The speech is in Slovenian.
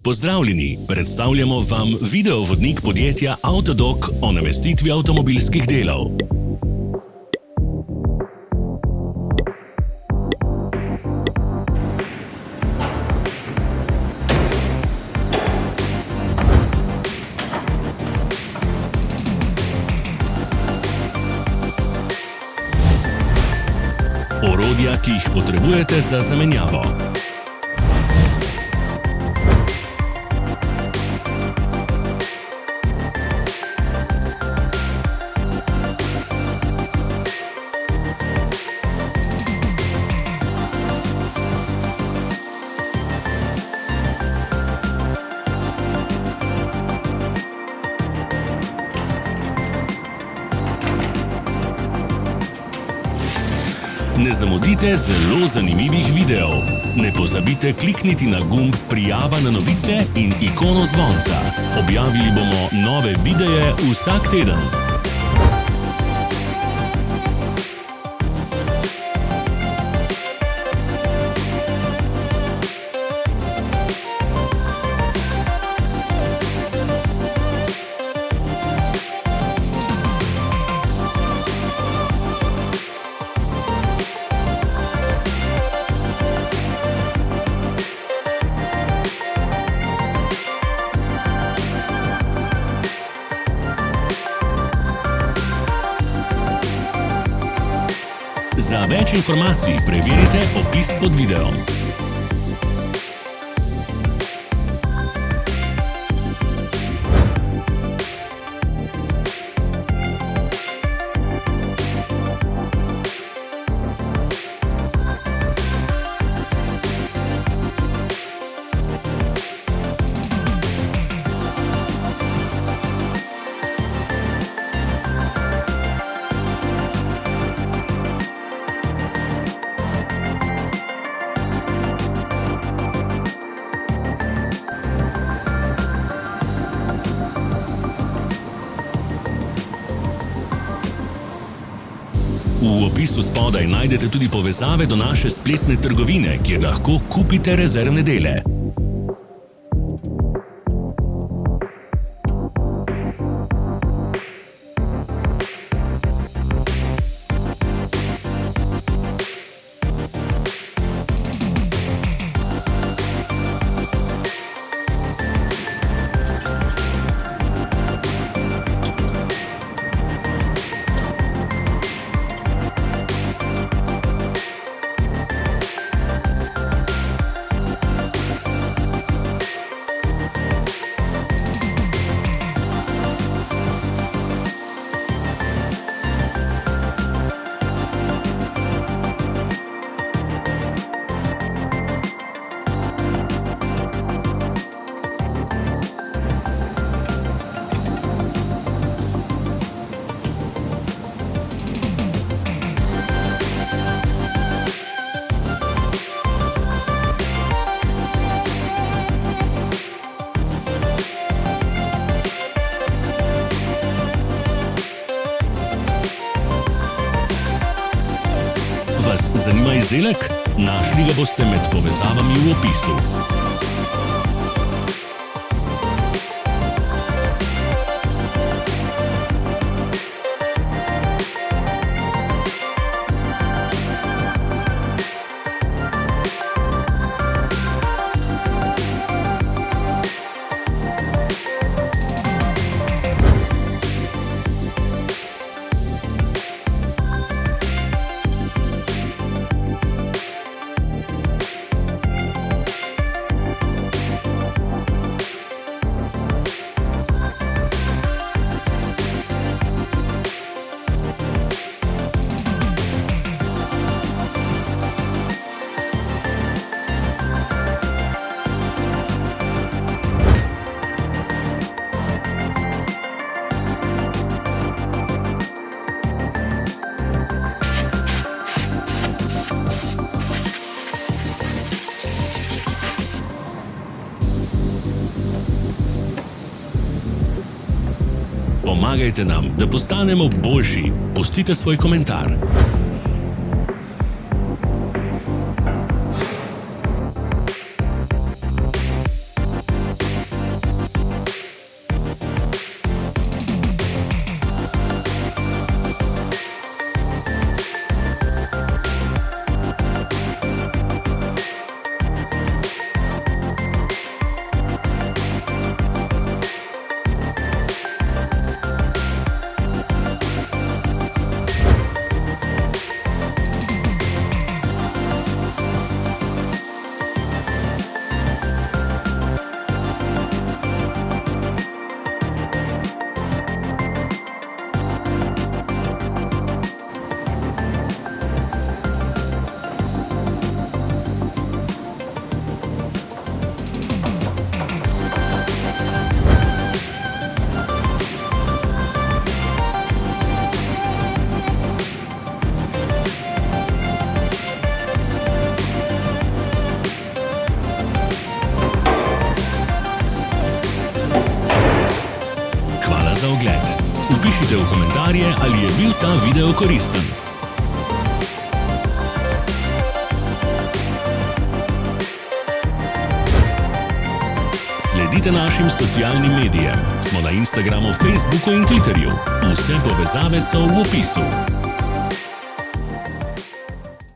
Pozdravljeni, predstavljamo vam videovodnik podjetja Avtodok o namestitvi avtomobilskih delov. Orodja, ki jih potrebujete za zamenjavo. Ne zamudite zelo zanimivih videov. Ne pozabite klikniti na gumb Prijava na novice in ikono zvonca. Objavili bomo nove videe vsak teden. Za več informacij preverite opis pod videom. V opisu spodaj najdete tudi povezave do naše spletne trgovine, kjer lahko kupite rezervne dele. Vas zanima izdelek? Našli ga boste med povezavami v opisu. Pomagajte nam, da postanemo boljši. Pustite svoj komentar. Napišite v komentarje, ali je bil ta video koristen. Sledite našim socialnim medijem. Smo na Instagramu, Facebooku in Twitterju. Vse povezave so v opisu.